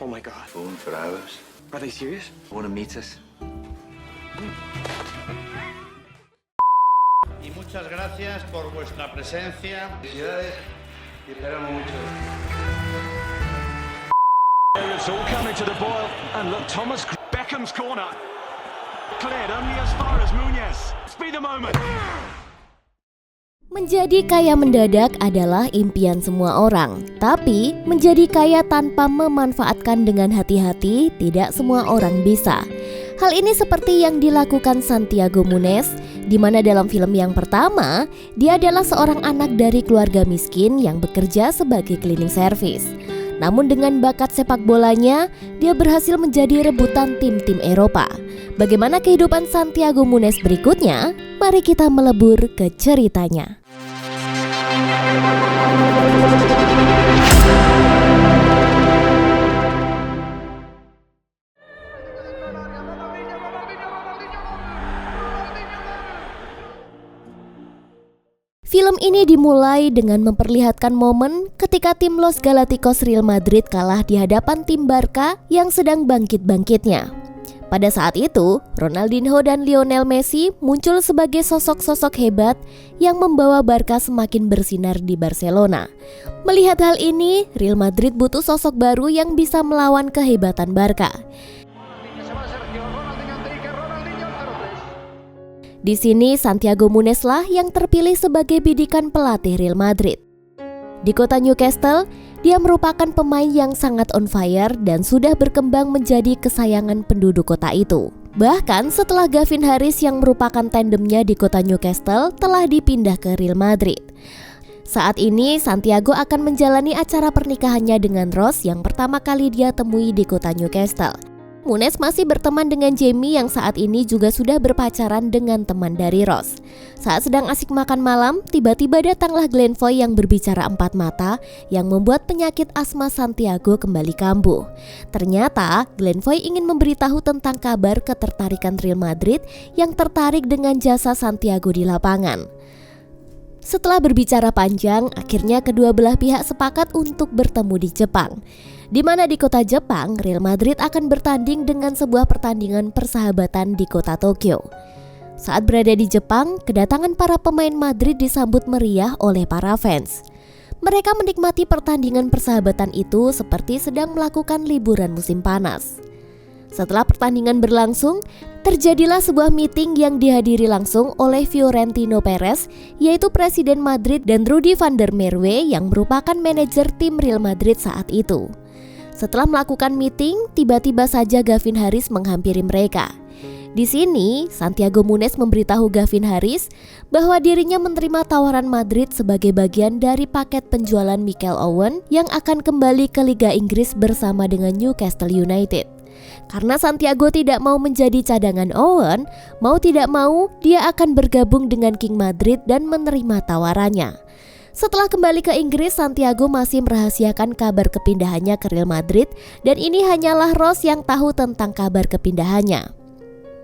Oh my God. Phone for hours. Are they serious? Want to meet us? Y muchas gracias por vuestra presencia. Felicidades. Y esperamos mucho. It's all coming to the boil, and look, Thomas Beckham's corner cleared only as far as Muñez. Speed the moment. Menjadi kaya mendadak adalah impian semua orang, tapi menjadi kaya tanpa memanfaatkan dengan hati-hati tidak semua orang bisa. Hal ini seperti yang dilakukan Santiago Munez, di mana dalam film yang pertama, dia adalah seorang anak dari keluarga miskin yang bekerja sebagai cleaning service. Namun dengan bakat sepak bolanya, dia berhasil menjadi rebutan tim-tim Eropa. Bagaimana kehidupan Santiago Munez berikutnya? Mari kita melebur ke ceritanya. Film ini dimulai dengan memperlihatkan momen ketika tim Los Galacticos Real Madrid kalah di hadapan tim Barca yang sedang bangkit-bangkitnya. Pada saat itu, Ronaldinho dan Lionel Messi muncul sebagai sosok-sosok hebat yang membawa Barca semakin bersinar di Barcelona. Melihat hal ini, Real Madrid butuh sosok baru yang bisa melawan kehebatan Barca. Di sini Santiago Munez lah yang terpilih sebagai bidikan pelatih Real Madrid. Di kota Newcastle, dia merupakan pemain yang sangat on fire dan sudah berkembang menjadi kesayangan penduduk kota itu. Bahkan setelah Gavin Harris yang merupakan tandemnya di kota Newcastle telah dipindah ke Real Madrid. Saat ini Santiago akan menjalani acara pernikahannya dengan Rose yang pertama kali dia temui di kota Newcastle. Munez masih berteman dengan Jamie yang saat ini juga sudah berpacaran dengan teman dari Rose. Saat sedang asik makan malam, tiba-tiba datanglah Glenn Foy yang berbicara empat mata yang membuat penyakit asma Santiago kembali kambuh. Ternyata Glenn Foy ingin memberitahu tentang kabar ketertarikan Real Madrid yang tertarik dengan jasa Santiago di lapangan. Setelah berbicara panjang, akhirnya kedua belah pihak sepakat untuk bertemu di Jepang. Di mana di kota Jepang, Real Madrid akan bertanding dengan sebuah pertandingan persahabatan di kota Tokyo. Saat berada di Jepang, kedatangan para pemain Madrid disambut meriah oleh para fans. Mereka menikmati pertandingan persahabatan itu seperti sedang melakukan liburan musim panas. Setelah pertandingan berlangsung, terjadilah sebuah meeting yang dihadiri langsung oleh Florentino Perez, yaitu Presiden Madrid, dan Rudy van der Merwe yang merupakan manajer tim Real Madrid saat itu. Setelah melakukan meeting, tiba-tiba saja Gavin Harris menghampiri mereka. Di sini, Santiago Munez memberitahu Gavin Harris bahwa dirinya menerima tawaran Madrid sebagai bagian dari paket penjualan Michael Owen yang akan kembali ke Liga Inggris bersama dengan Newcastle United. Karena Santiago tidak mau menjadi cadangan Owen, mau tidak mau dia akan bergabung dengan King Madrid dan menerima tawarannya. Setelah kembali ke Inggris, Santiago masih merahasiakan kabar kepindahannya ke Real Madrid dan ini hanyalah Rose yang tahu tentang kabar kepindahannya.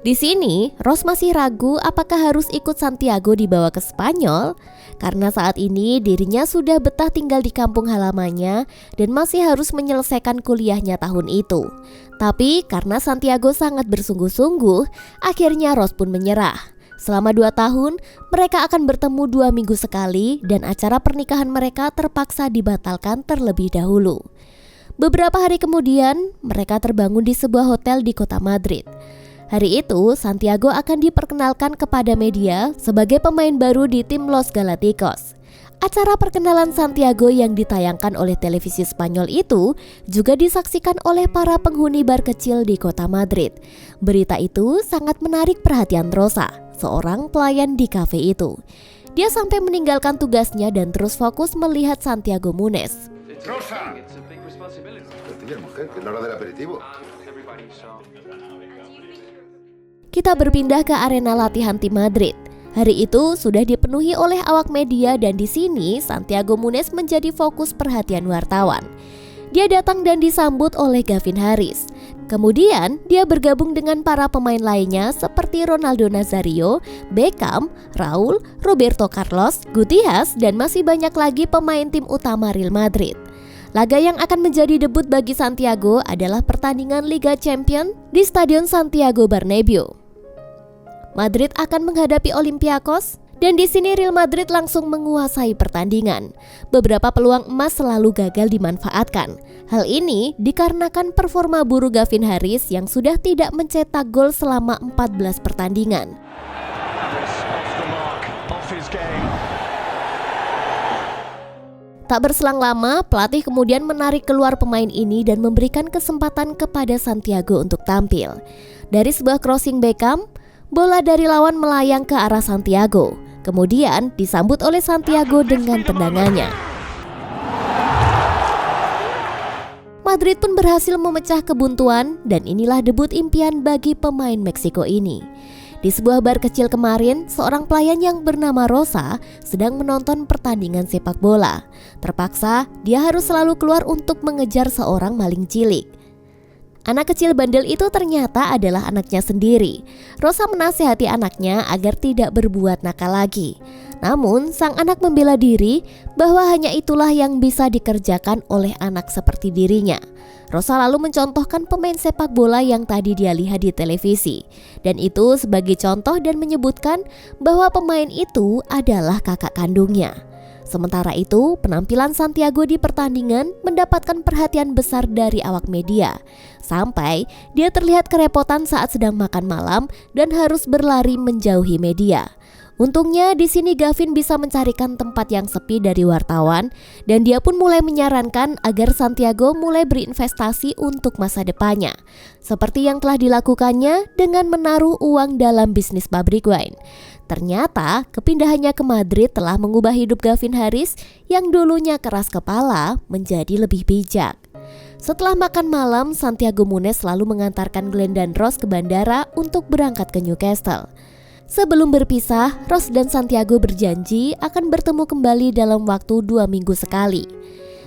Di sini, Rose masih ragu apakah harus ikut Santiago dibawa ke Spanyol karena saat ini dirinya sudah betah tinggal di kampung halamannya dan masih harus menyelesaikan kuliahnya tahun itu. Tapi karena Santiago sangat bersungguh-sungguh, akhirnya Rose pun menyerah. Selama 2 tahun, mereka akan bertemu 2 minggu sekali dan acara pernikahan mereka terpaksa dibatalkan terlebih dahulu. Beberapa hari kemudian, mereka terbangun di sebuah hotel di kota Madrid. Hari itu, Santiago akan diperkenalkan kepada media sebagai pemain baru di tim Los Galacticos. Acara perkenalan Santiago yang ditayangkan oleh televisi Spanyol itu juga disaksikan oleh para penghuni bar kecil di kota Madrid. Berita itu sangat menarik perhatian Rosa, seorang pelayan di kafe itu. Dia sampai meninggalkan tugasnya dan terus fokus melihat Santiago Munez. Rosa. Kita berpindah ke arena latihan tim Madrid. Hari itu sudah dipenuhi oleh awak media dan di sini Santiago Munez menjadi fokus perhatian wartawan. Dia datang dan disambut oleh Gavin Harris. Kemudian dia bergabung dengan para pemain lainnya seperti Ronaldo Nazario, Beckham, Raul, Roberto Carlos, Gutiérrez dan masih banyak lagi pemain tim utama Real Madrid. Laga yang akan menjadi debut bagi Santiago adalah pertandingan Liga Champions di Stadion Santiago Bernabeu. Madrid akan menghadapi Olympiakos, dan di sini Real Madrid langsung menguasai pertandingan. Beberapa peluang emas selalu gagal dimanfaatkan. Hal ini dikarenakan performa buruk Gavin Harris yang sudah tidak mencetak gol selama 14 pertandingan. Tak berselang lama, pelatih kemudian menarik keluar pemain ini dan memberikan kesempatan kepada Santiago untuk tampil. Dari sebuah crossing Beckham, bola dari lawan melayang ke arah Santiago. Kemudian disambut oleh Santiago dengan tendangannya. Madrid pun berhasil memecah kebuntuan dan inilah debut impian bagi pemain Meksiko ini. Di sebuah bar kecil kemarin, seorang pelayan yang bernama Rosa sedang menonton pertandingan sepak bola. Terpaksa, dia harus selalu keluar untuk mengejar seorang maling cilik. Anak kecil bandel itu ternyata adalah anaknya sendiri. Rosa menasihati anaknya agar tidak berbuat nakal lagi. Namun, sang anak membela diri bahwa hanya itulah yang bisa dikerjakan oleh anak seperti dirinya. Rosa lalu mencontohkan pemain sepak bola yang tadi dia lihat di televisi. Dan itu sebagai contoh dan menyebutkan bahwa pemain itu adalah kakak kandungnya. Sementara itu, penampilan Santiago di pertandingan mendapatkan perhatian besar dari awak media. Sampai dia terlihat kerepotan saat sedang makan malam dan harus berlari menjauhi media. Untungnya di sini Gavin bisa mencarikan tempat yang sepi dari wartawan dan dia pun mulai menyarankan agar Santiago mulai berinvestasi untuk masa depannya. Seperti yang telah dilakukannya dengan menaruh uang dalam bisnis pabrik wine. Ternyata kepindahannya ke Madrid telah mengubah hidup Gavin Harris yang dulunya keras kepala menjadi lebih bijak. Setelah makan malam, Santiago Munez selalu mengantarkan Glenn dan Ross ke bandara untuk berangkat ke Newcastle. Sebelum berpisah, Ross dan Santiago berjanji akan bertemu kembali dalam waktu 2 minggu sekali.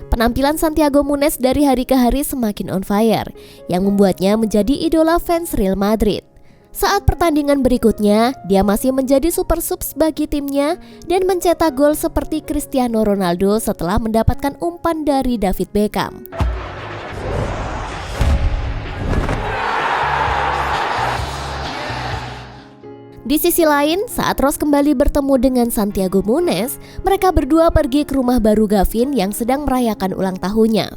Penampilan Santiago Munez dari hari ke hari semakin on fire, yang membuatnya menjadi idola fans Real Madrid. Saat pertandingan berikutnya, dia masih menjadi super subs bagi timnya dan mencetak gol seperti Cristiano Ronaldo setelah mendapatkan umpan dari David Beckham. Di sisi lain, saat Ross kembali bertemu dengan Santiago Munez, mereka berdua pergi ke rumah baru Gavin yang sedang merayakan ulang tahunnya.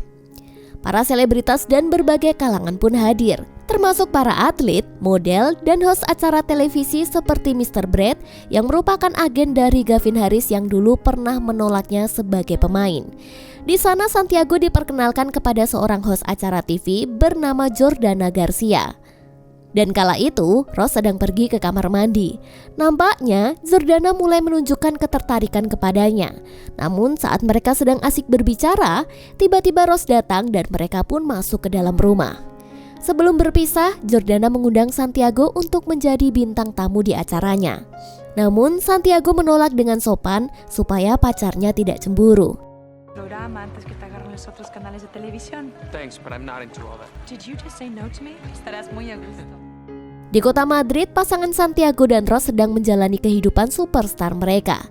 Para selebritas dan berbagai kalangan pun hadir, termasuk para atlet, model, dan host acara televisi seperti Mr. Brad yang merupakan agen dari Gavin Harris yang dulu pernah menolaknya sebagai pemain. Di sana Santiago diperkenalkan kepada seorang host acara TV bernama Jordana Garcia. Dan kala itu, Ross sedang pergi ke kamar mandi. Nampaknya, Jordana mulai menunjukkan ketertarikan kepadanya. Namun saat mereka sedang asik berbicara, tiba-tiba Ross datang dan mereka pun masuk ke dalam rumah. Sebelum berpisah, Jordana mengundang Santiago untuk menjadi bintang tamu di acaranya. Namun, Santiago menolak dengan sopan supaya pacarnya tidak cemburu. Programa antes que te agarren los otros canales de televisión. Thanks, but I'm not into all that. Did you just say no to me? Estarás muy a gusto. Di kota Madrid, pasangan Santiago dan Ross sedang menjalani kehidupan superstar mereka.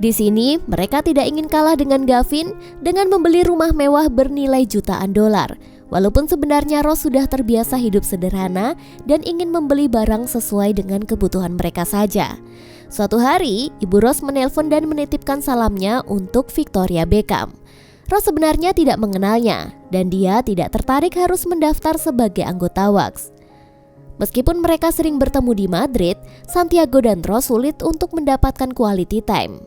Di sini, mereka tidak ingin kalah dengan Gavin dengan membeli rumah mewah bernilai jutaan dolar. Walaupun sebenarnya Ross sudah terbiasa hidup sederhana dan ingin membeli barang sesuai dengan kebutuhan mereka saja. Suatu hari, Ibu Ross menelpon dan menitipkan salamnya untuk Victoria Beckham. Ross sebenarnya tidak mengenalnya dan dia tidak tertarik harus mendaftar sebagai anggota WAX. Meskipun mereka sering bertemu di Madrid, Santiago dan Ross sulit untuk mendapatkan quality time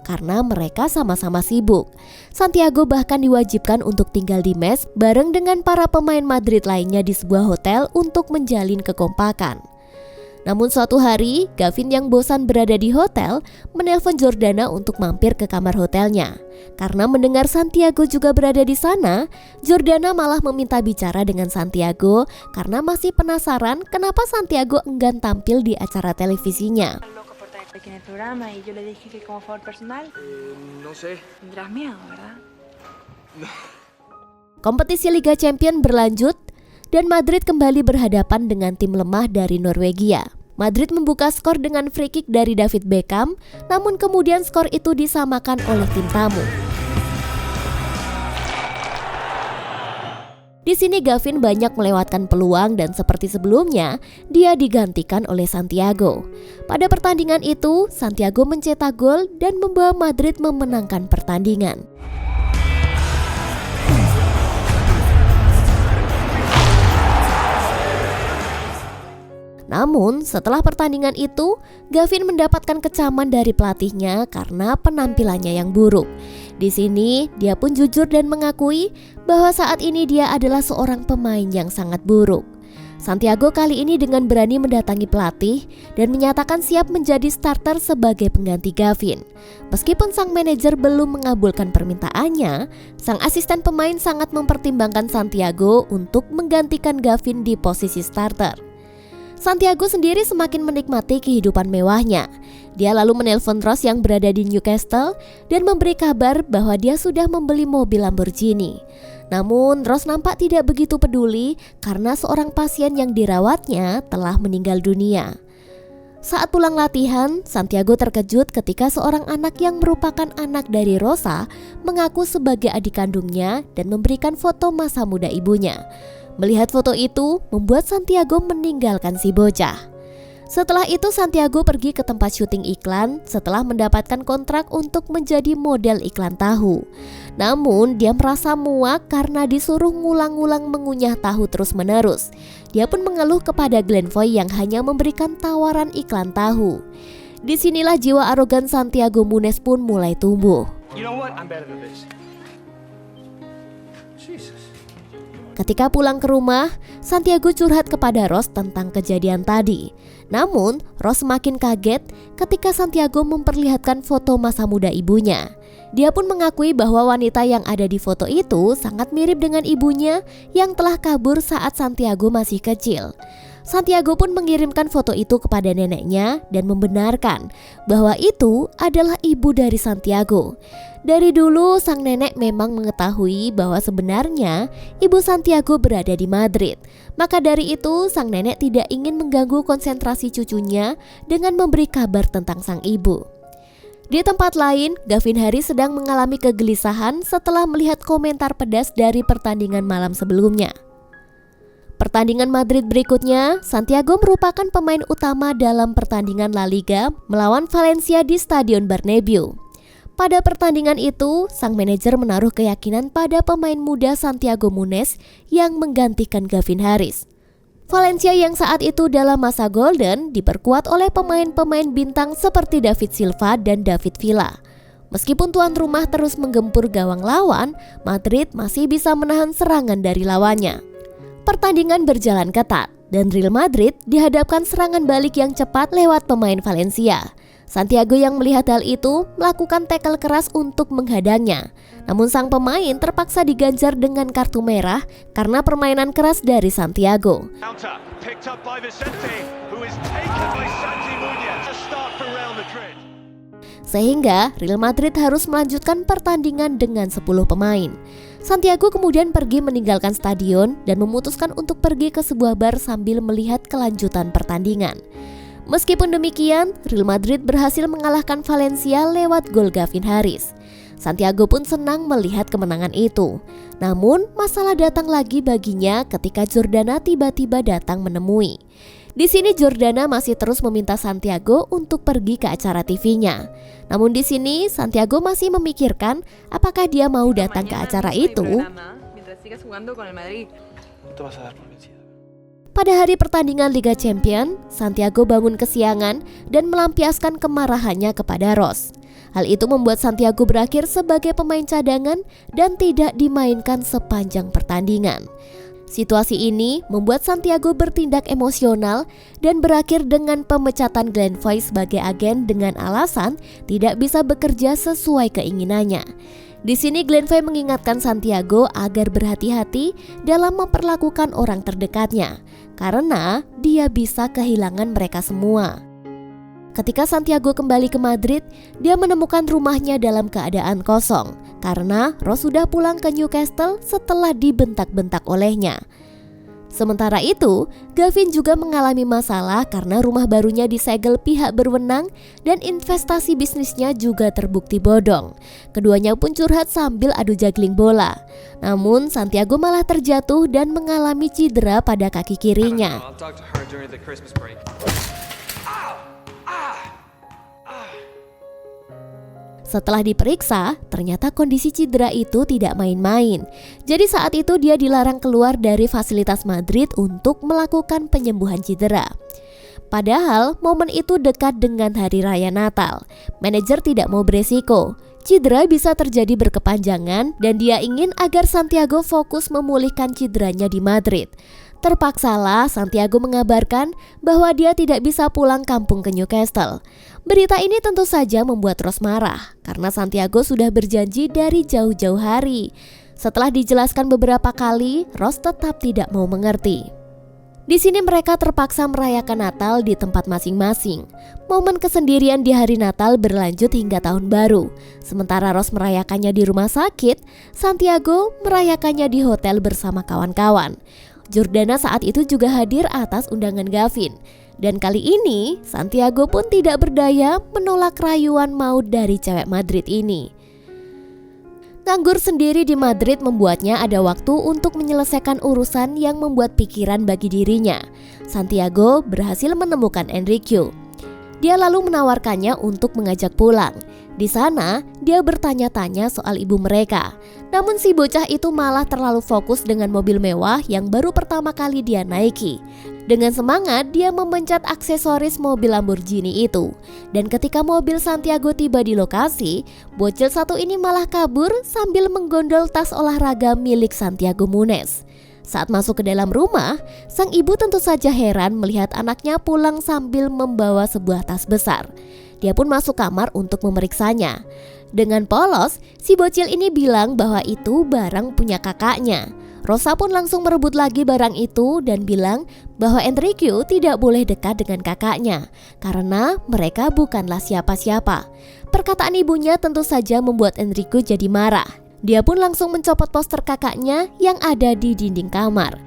karena mereka sama-sama sibuk. Santiago bahkan diwajibkan untuk tinggal di mes bareng dengan para pemain Madrid lainnya di sebuah hotel untuk menjalin kekompakan. Namun suatu hari, Gavin yang bosan berada di hotel menelpon Jordana untuk mampir ke kamar hotelnya. Karena mendengar Santiago juga berada di sana, Jordana malah meminta bicara dengan Santiago karena masih penasaran kenapa Santiago enggan tampil di acara televisinya. En el programa y yo le dije que como favor personal. No sé. Tendrás miedo, ¿verdad? Kompetisi Liga Champions berlanjut dan Madrid kembali berhadapan dengan tim lemah dari Norwegia. Madrid membuka skor dengan free kick dari David Beckham, namun kemudian skor itu disamakan oleh tim tamu. Di sini Gavin banyak melewatkan peluang dan seperti sebelumnya, dia digantikan oleh Santiago. Pada pertandingan itu, Santiago mencetak gol dan membawa Madrid memenangkan pertandingan. Namun, setelah pertandingan itu, Gavin mendapatkan kecaman dari pelatihnya karena penampilannya yang buruk. Di sini, dia pun jujur dan mengakui bahwa saat ini dia adalah seorang pemain yang sangat buruk. Santiago kali ini dengan berani mendatangi pelatih dan menyatakan siap menjadi starter sebagai pengganti Gavin. Meskipun sang manajer belum mengabulkan permintaannya, sang asisten pemain sangat mempertimbangkan Santiago untuk menggantikan Gavin di posisi starter. Santiago sendiri semakin menikmati kehidupan mewahnya. Dia lalu menelpon Ross yang berada di Newcastle dan memberi kabar bahwa dia sudah membeli mobil Lamborghini. Namun Ross nampak tidak begitu peduli karena seorang pasien yang dirawatnya telah meninggal dunia. Saat pulang latihan, Santiago terkejut ketika seorang anak yang merupakan anak dari Rosa mengaku sebagai adik kandungnya dan memberikan foto masa muda ibunya. Melihat foto itu membuat Santiago meninggalkan si bocah. Setelah itu Santiago pergi ke tempat syuting iklan setelah mendapatkan kontrak untuk menjadi model iklan tahu. Namun dia merasa muak karena disuruh ngulang-ngulang mengunyah tahu terus-menerus. Dia pun mengeluh kepada Glenn Foy yang hanya memberikan tawaran iklan tahu. Disinilah jiwa arogan Santiago Munez pun mulai tumbuh. You know what? I'm better than this. Jesus. Ketika pulang ke rumah, Santiago curhat kepada Ross tentang kejadian tadi. Namun, Ross semakin kaget ketika Santiago memperlihatkan foto masa muda ibunya. Dia pun mengakui bahwa wanita yang ada di foto itu sangat mirip dengan ibunya yang telah kabur saat Santiago masih kecil. Santiago pun mengirimkan foto itu kepada neneknya dan membenarkan bahwa itu adalah ibu dari Santiago. Dari dulu sang nenek memang mengetahui bahwa sebenarnya ibu Santiago berada di Madrid. Maka dari itu sang nenek tidak ingin mengganggu konsentrasi cucunya dengan memberi kabar tentang sang ibu. Di tempat lain, Gavin Harris sedang mengalami kegelisahan setelah melihat komentar pedas dari pertandingan malam sebelumnya. Pertandingan Madrid berikutnya, Santiago merupakan pemain utama dalam pertandingan La Liga melawan Valencia di Stadion Bernabeu. Pada pertandingan itu, sang manajer menaruh keyakinan pada pemain muda Santiago Munez yang menggantikan Gavin Harris. Valencia yang saat itu dalam masa golden diperkuat oleh pemain-pemain bintang seperti David Silva dan David Villa. Meskipun tuan rumah terus menggempur gawang lawan, Madrid masih bisa menahan serangan dari lawannya. Pertandingan berjalan ketat dan Real Madrid dihadapkan serangan balik yang cepat lewat pemain Valencia. Santiago yang melihat hal itu melakukan tackle keras untuk menghadangnya. Namun sang pemain terpaksa diganjar dengan kartu merah karena permainan keras dari Santiago. Sehingga Real Madrid harus melanjutkan pertandingan dengan 10 pemain. Santiago kemudian pergi meninggalkan stadion dan memutuskan untuk pergi ke sebuah bar sambil melihat kelanjutan pertandingan. Meskipun demikian, Real Madrid berhasil mengalahkan Valencia lewat gol Gavin Harris. Santiago pun senang melihat kemenangan itu. Namun, masalah datang lagi baginya ketika Jordana tiba-tiba datang menemui. Di sini Jordana masih terus meminta Santiago untuk pergi ke acara TV-nya. Namun di sini Santiago masih memikirkan apakah dia mau datang ke acara itu. Pada hari pertandingan Liga Champions, Santiago bangun kesiangan dan melampiaskan kemarahannya kepada Ross. Hal itu membuat Santiago berakhir sebagai pemain cadangan dan tidak dimainkan sepanjang pertandingan. Situasi ini membuat Santiago bertindak emosional dan berakhir dengan pemecatan Glenn Foy sebagai agen dengan alasan tidak bisa bekerja sesuai keinginannya. Di sini Glenn Foy mengingatkan Santiago agar berhati-hati dalam memperlakukan orang terdekatnya, karena dia bisa kehilangan mereka semua. Ketika Santiago kembali ke Madrid, dia menemukan rumahnya dalam keadaan kosong karena Ross sudah pulang ke Newcastle setelah dibentak-bentak olehnya. Sementara itu, Gavin juga mengalami masalah karena rumah barunya disegel pihak berwenang dan investasi bisnisnya juga terbukti bodong. Keduanya pun curhat sambil adu juggling bola. Namun, Santiago malah terjatuh dan mengalami cedera pada kaki kirinya. I'll talk to her during the Christmas break. Setelah diperiksa, ternyata kondisi cedera itu tidak main-main. Jadi saat itu dia dilarang keluar dari fasilitas Madrid untuk melakukan penyembuhan cedera. Padahal momen itu dekat dengan hari raya Natal. Manajer tidak mau beresiko. Cedera bisa terjadi berkepanjangan dan dia ingin agar Santiago fokus memulihkan cederanya di Madrid. Terpaksalah Santiago mengabarkan bahwa dia tidak bisa pulang kampung ke Newcastle. Berita ini tentu saja membuat Rose marah karena Santiago sudah berjanji dari jauh-jauh hari. Setelah dijelaskan beberapa kali, Rose tetap tidak mau mengerti. Di sini mereka terpaksa merayakan Natal di tempat masing-masing. Momen kesendirian di hari Natal berlanjut hingga tahun baru. Sementara Rose merayakannya di rumah sakit, Santiago merayakannya di hotel bersama kawan-kawan. Jordana saat itu juga hadir atas undangan Gavin. Dan kali ini, Santiago pun tidak berdaya menolak rayuan maut dari cewek Madrid ini. Nganggur sendiri di Madrid membuatnya ada waktu untuk menyelesaikan urusan yang membuat pikiran bagi dirinya. Santiago berhasil menemukan Enrique. Dia lalu menawarkannya untuk mengajak pulang. Di sana, dia bertanya-tanya soal ibu mereka. Namun si bocah itu malah terlalu fokus dengan mobil mewah yang baru pertama kali dia naiki. Dengan semangat, dia memencet aksesoris mobil Lamborghini itu. Dan ketika mobil Santiago tiba di lokasi, bocil satu ini malah kabur sambil menggondol tas olahraga milik Santiago Munez. Saat masuk ke dalam rumah, sang ibu tentu saja heran melihat anaknya pulang sambil membawa sebuah tas besar. Dia pun masuk kamar untuk memeriksanya. Dengan polos, si bocil ini bilang bahwa itu barang punya kakaknya. Rosa pun langsung merebut lagi barang itu dan bilang bahwa Enrique tidak boleh dekat dengan kakaknya karena mereka bukanlah siapa-siapa. Perkataan ibunya tentu saja membuat Enrique jadi marah. Dia pun langsung mencopot poster kakaknya yang ada di dinding kamar.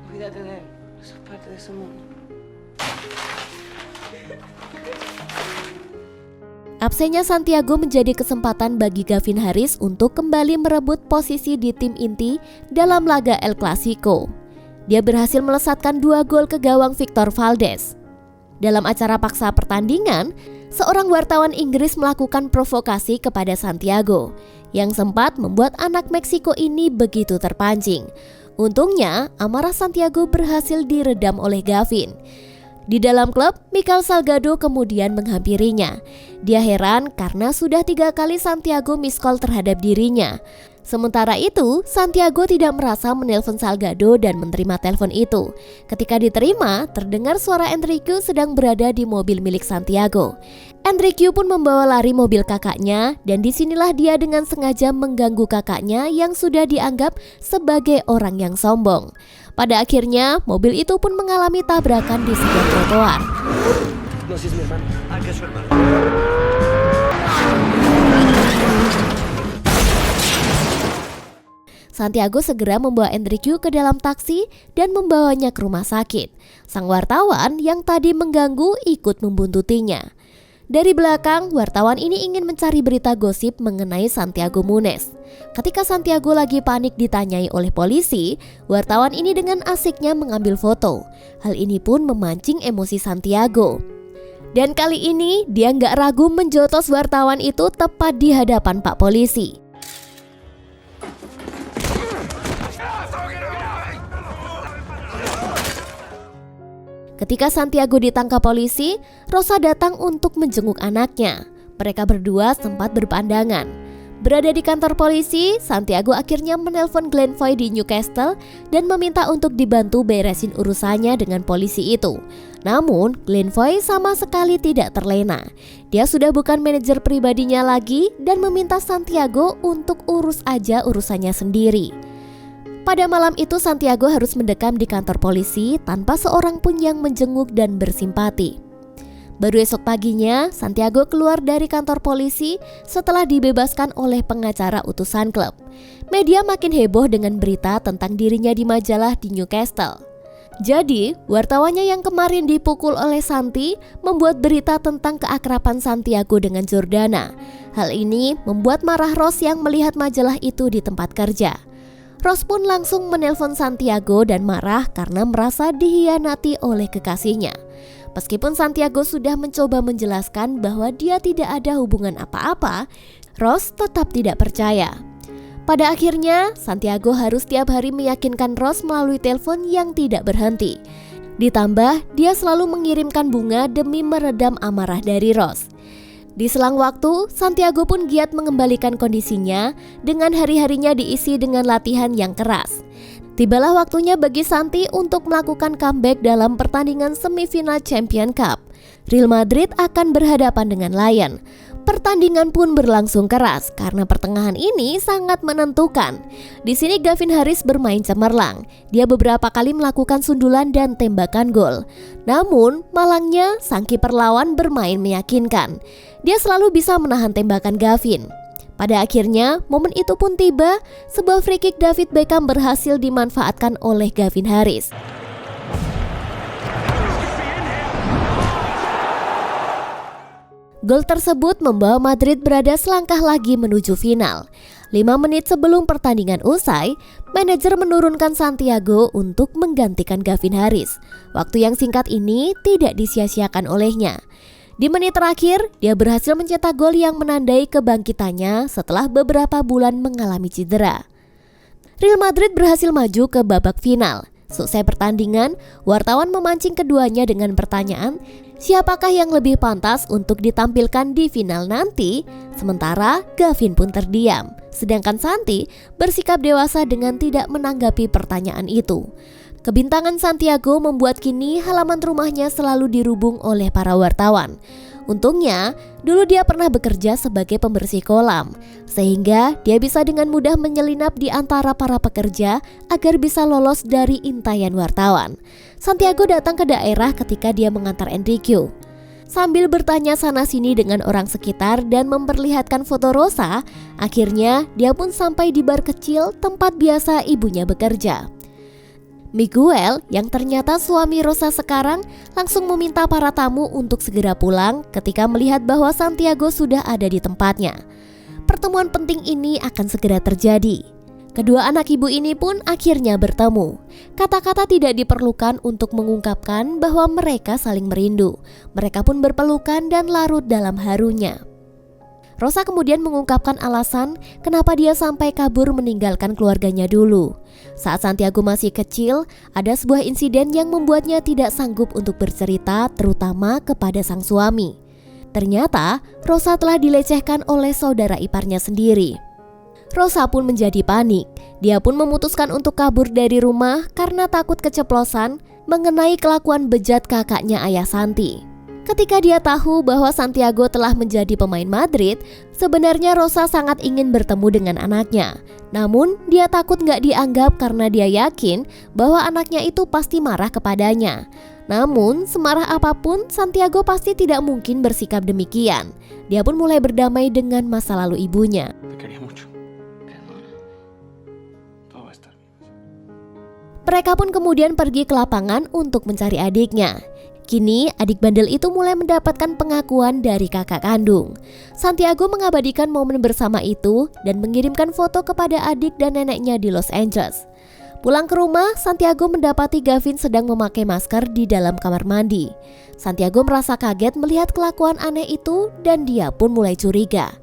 Absennya Santiago menjadi kesempatan bagi Gavin Harris untuk kembali merebut posisi di tim inti dalam laga El Clasico. Dia berhasil melesatkan 2 gol ke gawang Victor Valdés. Dalam acara paksa pertandingan, seorang wartawan Inggris melakukan provokasi kepada Santiago yang sempat membuat anak Meksiko ini begitu terpancing. Untungnya, amarah Santiago berhasil diredam oleh Gavin. Di dalam klub, Mikel Salgado kemudian menghampirinya. Dia heran karena sudah 3 kali Santiago miss call terhadap dirinya. Sementara itu, Santiago tidak merasa menelpon Salgado dan menerima telepon itu. Ketika diterima, terdengar suara Enrique sedang berada di mobil milik Santiago. Enrique pun membawa lari mobil kakaknya dan disinilah dia dengan sengaja mengganggu kakaknya yang sudah dianggap sebagai orang yang sombong. Pada akhirnya, mobil itu pun mengalami tabrakan di sebuah trotoar. Santiago segera membawa Enrique ke dalam taksi dan membawanya ke rumah sakit. Sang wartawan yang tadi mengganggu ikut membuntutinya. Dari belakang, wartawan ini ingin mencari berita gosip mengenai Santiago Munez. Ketika Santiago lagi panik ditanyai oleh polisi, wartawan ini dengan asiknya mengambil foto. Hal ini pun memancing emosi Santiago. Dan kali ini dia nggak ragu menjotos wartawan itu tepat di hadapan Pak Polisi. Ketika Santiago ditangkap polisi, Rosa datang untuk menjenguk anaknya. Mereka berdua sempat berpandangan. Berada di kantor polisi, Santiago akhirnya menelpon Glenn Foy di Newcastle dan meminta untuk dibantu beresin urusannya dengan polisi itu. Namun, Glenn Foy sama sekali tidak terlena. Dia sudah bukan manajer pribadinya lagi dan meminta Santiago untuk urus aja urusannya sendiri. Pada malam itu Santiago harus mendekam di kantor polisi tanpa seorang pun yang menjenguk dan bersimpati. Baru esok paginya, Santiago keluar dari kantor polisi setelah dibebaskan oleh pengacara utusan klub. Media makin heboh dengan berita tentang dirinya di majalah di Newcastle. Jadi, wartawannya yang kemarin dipukul oleh Santi membuat berita tentang keakraban Santiago dengan Jordana. Hal ini membuat marah Ross yang melihat majalah itu di tempat kerja. Ross pun langsung menelpon Santiago dan marah karena merasa dikhianati oleh kekasihnya. Meskipun Santiago sudah mencoba menjelaskan bahwa dia tidak ada hubungan apa-apa, Ross tetap tidak percaya. Pada akhirnya, Santiago harus tiap hari meyakinkan Ross melalui telepon yang tidak berhenti. Ditambah, dia selalu mengirimkan bunga demi meredam amarah dari Ross. Di selang waktu, Santiago pun giat mengembalikan kondisinya dengan hari-harinya diisi dengan latihan yang keras. Tibalah waktunya bagi Santi untuk melakukan comeback dalam pertandingan semifinal Champions Cup. Real Madrid akan berhadapan dengan Lyon. Pertandingan pun berlangsung keras karena pertengahan ini sangat menentukan. Di sini Gavin Harris bermain cemerlang. Dia beberapa kali melakukan sundulan dan tembakan gol. Namun, malangnya sang kiper lawan bermain meyakinkan. Dia selalu bisa menahan tembakan Gavin. Pada akhirnya, momen itu pun tiba, sebuah free kick David Beckham berhasil dimanfaatkan oleh Gavin Harris. Gol tersebut membawa Madrid berada selangkah lagi menuju final. 5 menit sebelum pertandingan usai, manajer menurunkan Santiago untuk menggantikan Gavin Harris. Waktu yang singkat ini tidak disia-siakan olehnya. Di menit terakhir, dia berhasil mencetak gol yang menandai kebangkitannya setelah beberapa bulan mengalami cedera. Real Madrid berhasil maju ke babak final. Selesai pertandingan, wartawan memancing keduanya dengan pertanyaan, siapakah yang lebih pantas untuk ditampilkan di final nanti? Sementara Gavin pun terdiam, sedangkan Santi bersikap dewasa dengan tidak menanggapi pertanyaan itu. Kebintangan Santiago membuat kini halaman rumahnya selalu dirubung oleh para wartawan. Untungnya, dulu dia pernah bekerja sebagai pembersih kolam, sehingga dia bisa dengan mudah menyelinap di antara para pekerja agar bisa lolos dari intaian wartawan. Santiago datang ke daerah ketika dia mengantar Enrique. Sambil bertanya sana-sini dengan orang sekitar dan memperlihatkan foto Rosa, akhirnya dia pun sampai di bar kecil tempat biasa ibunya bekerja. Miguel, yang ternyata suami Rosa sekarang, langsung meminta para tamu untuk segera pulang ketika melihat bahwa Santiago sudah ada di tempatnya. Pertemuan penting ini akan segera terjadi. Kedua anak ibu ini pun akhirnya bertemu. Kata-kata tidak diperlukan untuk mengungkapkan bahwa mereka saling merindu. Mereka pun berpelukan dan larut dalam harunya. Rosa kemudian mengungkapkan alasan kenapa dia sampai kabur meninggalkan keluarganya dulu. Saat Santiago masih kecil, ada sebuah insiden yang membuatnya tidak sanggup untuk bercerita, terutama kepada sang suami. Ternyata, Rosa telah dilecehkan oleh saudara iparnya sendiri. Rosa pun menjadi panik. Dia pun memutuskan untuk kabur dari rumah karena takut keceplosan mengenai kelakuan bejat kakaknya ayah Santi. Ketika dia tahu bahwa Santiago telah menjadi pemain Madrid, sebenarnya Rosa sangat ingin bertemu dengan anaknya. Namun, dia takut gak dianggap karena dia yakin bahwa anaknya itu pasti marah kepadanya. Namun, semarah apapun, Santiago pasti tidak mungkin bersikap demikian. Dia pun mulai berdamai dengan masa lalu ibunya. Mereka pun kemudian pergi ke lapangan untuk mencari adiknya. Kini, adik bandel itu mulai mendapatkan pengakuan dari kakak kandung. Santiago mengabadikan momen bersama itu dan mengirimkan foto kepada adik dan neneknya di Los Angeles. Pulang ke rumah, Santiago mendapati Gavin sedang memakai masker di dalam kamar mandi. Santiago merasa kaget melihat kelakuan aneh itu dan dia pun mulai curiga.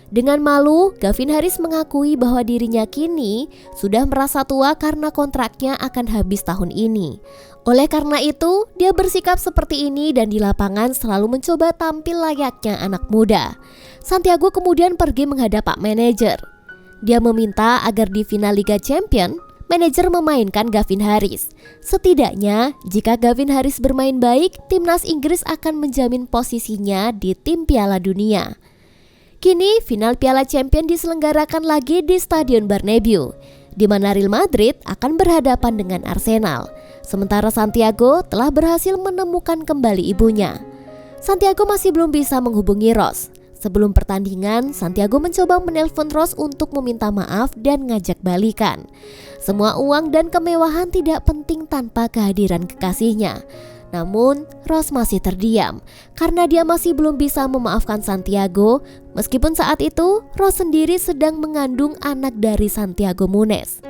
Dengan malu, Gavin Harris mengakui bahwa dirinya kini sudah merasa tua karena kontraknya akan habis tahun ini. Oleh karena itu, dia bersikap seperti ini dan di lapangan selalu mencoba tampil layaknya anak muda. Santiago kemudian pergi menghadap Pak Manajer. Dia meminta agar di final Liga Champions, manajer memainkan Gavin Harris. Setidaknya, jika Gavin Harris bermain baik, timnas Inggris akan menjamin posisinya di tim Piala Dunia. Kini, final Piala Champions diselenggarakan lagi di Stadion Bernabeu, di mana Real Madrid akan berhadapan dengan Arsenal. Sementara Santiago telah berhasil menemukan kembali ibunya. Santiago masih belum bisa menghubungi Ross. Sebelum pertandingan, Santiago mencoba menelpon Rose untuk meminta maaf dan ngajak balikan. Semua uang dan kemewahan tidak penting tanpa kehadiran kekasihnya. Namun, Rose masih terdiam karena dia masih belum bisa memaafkan Santiago, meskipun saat itu Rose sendiri sedang mengandung anak dari Santiago Munez.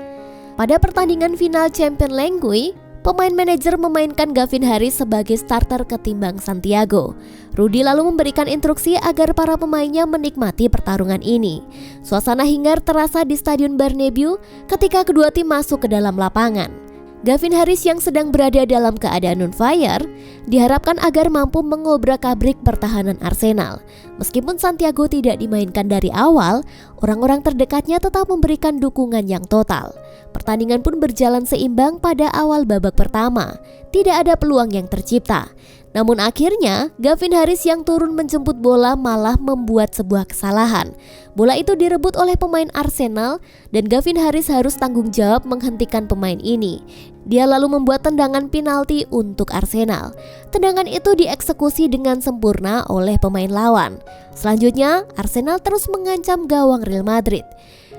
Pada pertandingan final Champions League, pemain manajer memainkan Gavin Harris sebagai starter ketimbang Santiago. Rudy lalu memberikan instruksi agar para pemainnya menikmati pertarungan ini. Suasana hingar terasa di Stadion Bernabeu ketika kedua tim masuk ke dalam lapangan. Gavin Harris yang sedang berada dalam keadaan on fire diharapkan agar mampu mengobrak-abrik pertahanan Arsenal. Meskipun Santiago tidak dimainkan dari awal, orang-orang terdekatnya tetap memberikan dukungan yang total. Pertandingan pun berjalan seimbang pada awal babak pertama. Tidak ada peluang yang tercipta. Namun akhirnya, Gavin Harris yang turun menjemput bola malah membuat sebuah kesalahan. Bola itu direbut oleh pemain Arsenal dan Gavin Harris harus tanggung jawab menghentikan pemain ini. Dia lalu membuat tendangan penalti untuk Arsenal. Tendangan itu dieksekusi dengan sempurna oleh pemain lawan. Selanjutnya, Arsenal terus mengancam gawang Real Madrid.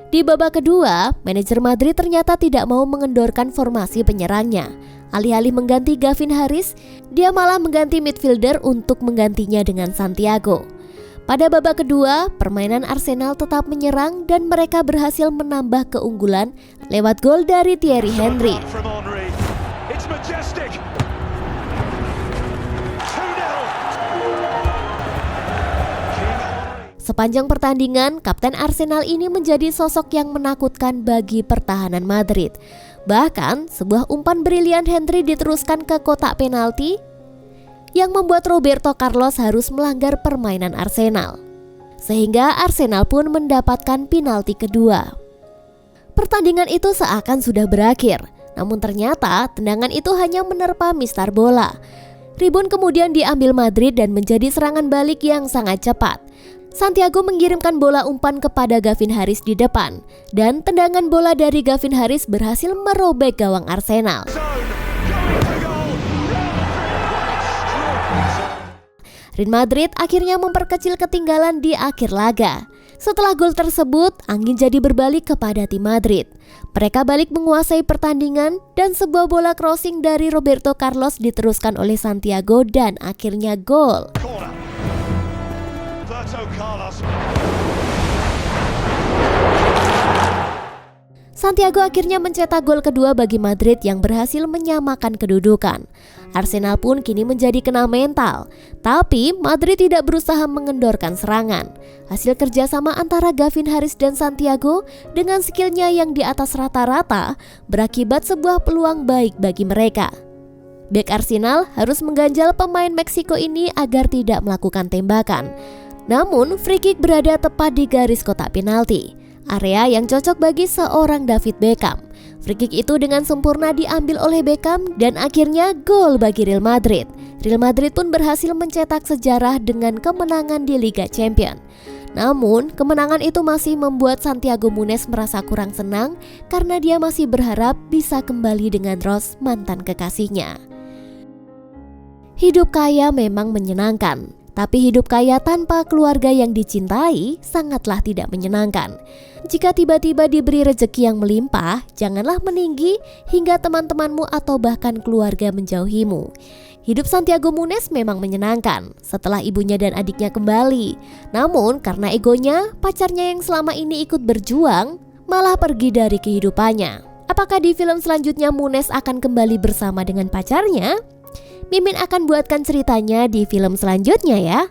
Di babak kedua, manajer Madrid ternyata tidak mau mengendorkan formasi penyerangnya. Alih-alih mengganti Gavin Harris, dia malah mengganti midfielder untuk menggantinya dengan Santiago. Pada babak kedua, permainan Arsenal tetap menyerang dan mereka berhasil menambah keunggulan lewat gol dari Thierry Henry. Sepanjang pertandingan, kapten Arsenal ini menjadi sosok yang menakutkan bagi pertahanan Madrid. Bahkan, sebuah umpan brilian Henry diteruskan ke kotak penalti yang membuat Roberto Carlos harus melanggar permainan Arsenal. Sehingga Arsenal pun mendapatkan penalti kedua. Pertandingan itu seakan sudah berakhir, namun ternyata tendangan itu hanya menerpa mistar bola. Ribon kemudian diambil Madrid dan menjadi serangan balik yang sangat cepat. Santiago mengirimkan bola umpan kepada Gavin Harris di depan dan tendangan bola dari Gavin Harris berhasil merobek gawang Arsenal. Real Madrid akhirnya memperkecil ketinggalan di akhir laga. Setelah gol tersebut, angin jadi berbalik kepada tim Madrid. Mereka balik menguasai pertandingan dan sebuah bola crossing dari Roberto Carlos diteruskan oleh Santiago dan akhirnya gol. Santiago akhirnya mencetak gol kedua bagi Madrid yang berhasil menyamakan kedudukan. Arsenal pun kini menjadi kena mental, tapi Madrid tidak berusaha mengendorkan serangan. Hasil kerjasama antara Gavin Harris dan Santiago dengan skillnya yang di atas rata-rata berakibat sebuah peluang baik bagi mereka. Bek Arsenal harus mengganjal pemain Meksiko ini agar tidak melakukan tembakan. Namun, free kick berada tepat di garis kotak penalti, area yang cocok bagi seorang David Beckham. Free kick itu dengan sempurna diambil oleh Beckham dan akhirnya gol bagi Real Madrid. Real Madrid pun berhasil mencetak sejarah dengan kemenangan di Liga Champions. Namun, kemenangan itu masih membuat Santiago Munez merasa kurang senang karena dia masih berharap bisa kembali dengan Rose, mantan kekasihnya. Hidup kaya memang menyenangkan, tapi hidup kaya tanpa keluarga yang dicintai sangatlah tidak menyenangkan. Jika tiba-tiba diberi rezeki yang melimpah, janganlah meninggi hingga teman-temanmu atau bahkan keluarga menjauhimu. Hidup Santiago Munez memang menyenangkan setelah ibunya dan adiknya kembali. Namun karena egonya, pacarnya yang selama ini ikut berjuang malah pergi dari kehidupannya. Apakah di film selanjutnya Munez akan kembali bersama dengan pacarnya? Mimin akan buatkan ceritanya di film selanjutnya ya.